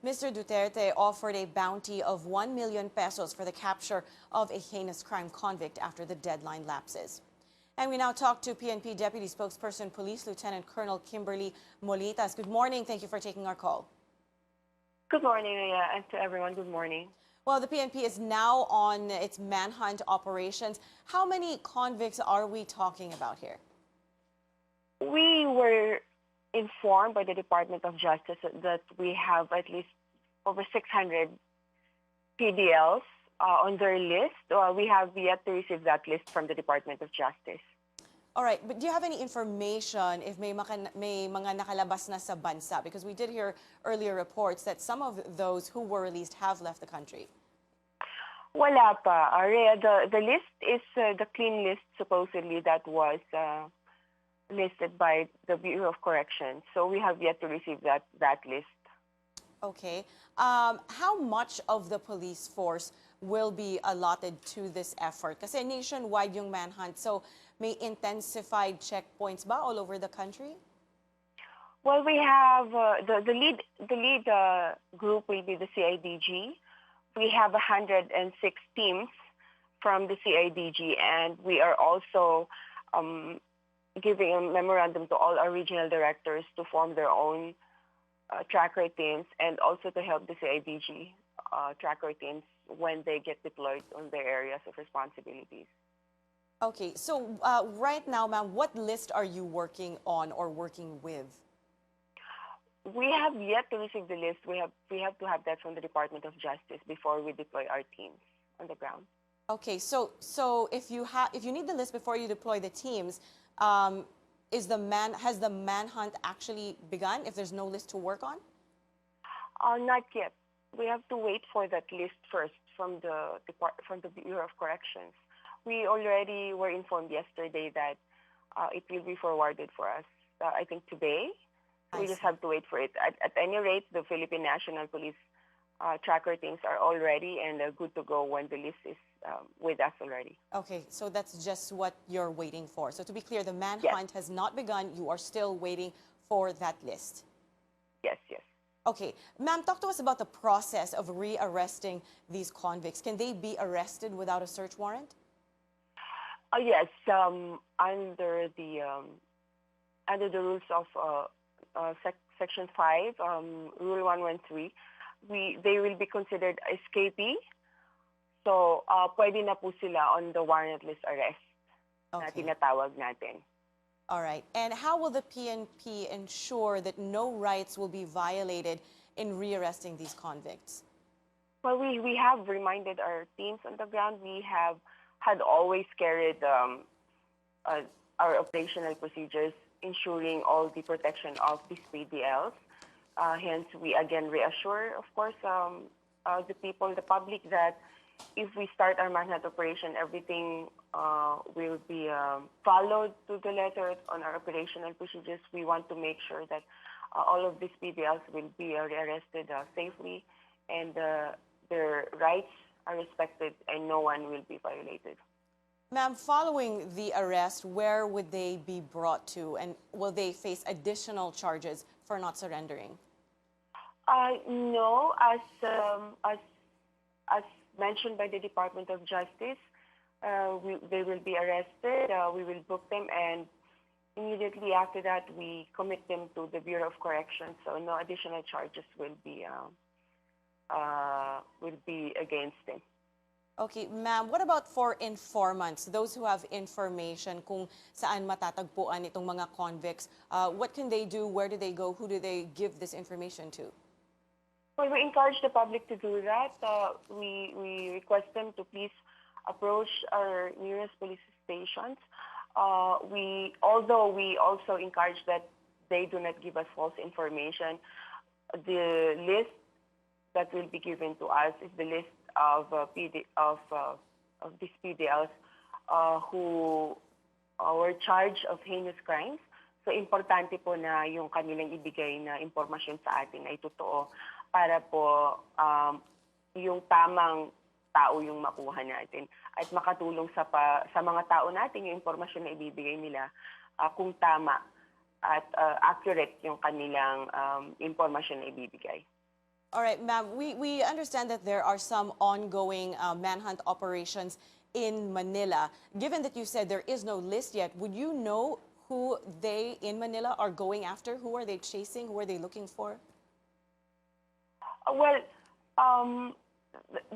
Mr. Duterte offered a bounty of 1 million pesos for the capture of a heinous crime convict after the deadline lapses. And we now talk to PNP Deputy Spokesperson Police Lieutenant Colonel Kimberly Molitas. Good morning. Thank you for taking our call. Good morning, and to everyone, good morning. Well, the PNP is now on its manhunt operations. How many convicts are we talking about here? We were informed by the Department of Justice that we have at least over 600 PDLs on their list. We have yet to receive that list from the Department of Justice. All right, but do you have any information if may mga nakalabas na sa bansa? Because we did hear earlier reports that some of those who were released have left the country. Wala pa. The list is the clean list, supposedly, that was listed by the Bureau of Corrections. So we have yet to receive that list. Okay. How much of the police force will be allotted to this effort? Kasi nationwide yung manhunt, so may intensified checkpoints ba all over the country? Well, we have the lead group will be the CIDG. We have 106 teams from the CIDG, and we are also giving a memorandum to all our regional directors to form their own tracker teams, and also to help the CIDG tracker teams when they get deployed on their areas of responsibilities. Okay, so right now, ma'am, what list are you working on or working with? We have yet to receive the list. We have to have that from the Department of Justice before we deploy our teams on the ground. Okay, so if you need the list before you deploy the teams, has the manhunt actually begun if there's no list to work on? Not yet. We have to wait for that list first from the Bureau of Corrections. We already were informed yesterday that it will be forwarded for us, I think today. We just have to wait for it. At any rate, the Philippine National Police tracker teams are all ready and good to go when the list is with us already. Okay, so that's just what you're waiting for. So to be clear, the manhunt has not begun. You are still waiting for that list. Yes, yes. Okay, ma'am, talk to us about the process of rearresting these convicts. Can they be arrested without a search warrant? Yes, under the rules of Section 5, Rule 113, they will be considered escapee. So, pwede na po sila on the warrantless arrest na tinatawag natin. All right. And how will the PNP ensure that no rights will be violated in rearresting these convicts? Well, we have reminded our teams on the ground. We had always carried our operational procedures, ensuring all the protection of these PDLs. Hence, we again reassure, of course, the people, the public, that if we start our manhunt operation, everything will be followed to the letter on our operational procedures. We want to make sure that all of these PDLs will be rearrested safely, and their rights are respected and no one will be violated. Ma'am, following the arrest, where would they be brought to, and will they face additional charges for not surrendering? No, as mentioned by the Department of Justice, they will be arrested. We will book them, and immediately after that, we commit them to the Bureau of Corrections. So no additional charges will be against them. Okay, ma'am, what about for informants, those who have information kung saan matatagpuan itong mga convicts? What can they do? Where do they go? Who do they give this information to? Well, we encourage the public to do that. We request them to please approach our nearest police stations. Although we also encourage that they do not give us false information, the list that will be given to us is the list of these PDLs who were charged of heinous crimes. So, importante po na yung kanilang ibigay na impormasyon sa atin ay totoo para po yung tamang tao yung makuha natin at makatulong sa mga tao natin yung impormasyon na ibibigay nila kung tama at accurate yung kanilang impormasyon na ibibigay. All right, ma'am, we understand that there are some ongoing manhunt operations in Manila. Given that you said there is no list yet, would you know who they in Manila are going after? Who are they chasing? Who are they looking for? Well,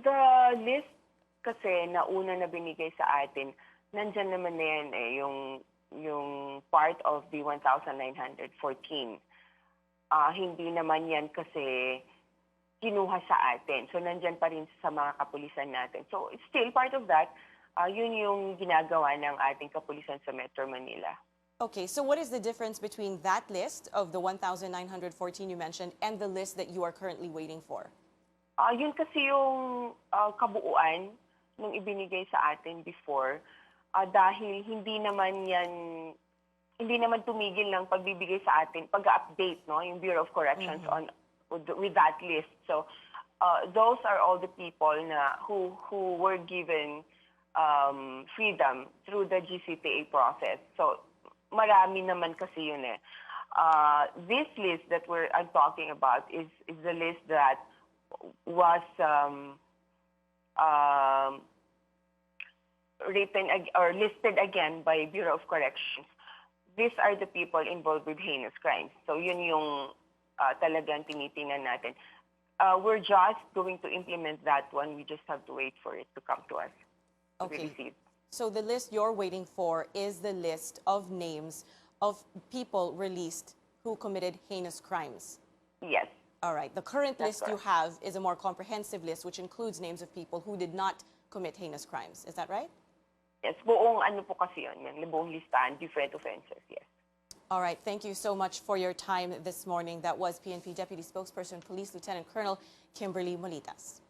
the list kasi na una na binigay sa atin, nandyan naman na yan eh, yung part of the 1,914. Hindi naman yan kasi kinuha sa atin. So, nandyan pa rin sa mga kapulisan natin. So, it's still part of that. Yun yung ginagawa ng ating kapulisan sa Metro Manila. Okay, so what is the difference between that list of the 1,914 you mentioned and the list that you are currently waiting for? Yun kasi yung kabuuan nung ibinigay sa atin before dahil hindi naman tumigil ng pagbibigay sa atin, pag-update, no, yung Bureau of Corrections with that list. So those are all the people who were given freedom through the GCPA process. So marami naman kasi yun eh. This list that I'm talking about is the list that was written or listed again by Bureau of Corrections. These are the people involved with heinous crimes. So yun yung talagang tinitingnan natin. We're just going to implement that one. We just have to wait for it to come to us. Okay. So the list you're waiting for is the list of names of people released who committed heinous crimes. Yes. All right. The current That's list you correct. have is a more comprehensive list, which includes names of people who did not commit heinous crimes. Is that right? Yes. Buong ano po kasi yun, buong listahan, different offenses, yes. All right. Thank you so much for your time this morning. That was PNP Deputy Spokesperson Police Lieutenant Colonel Kimberly Molitas.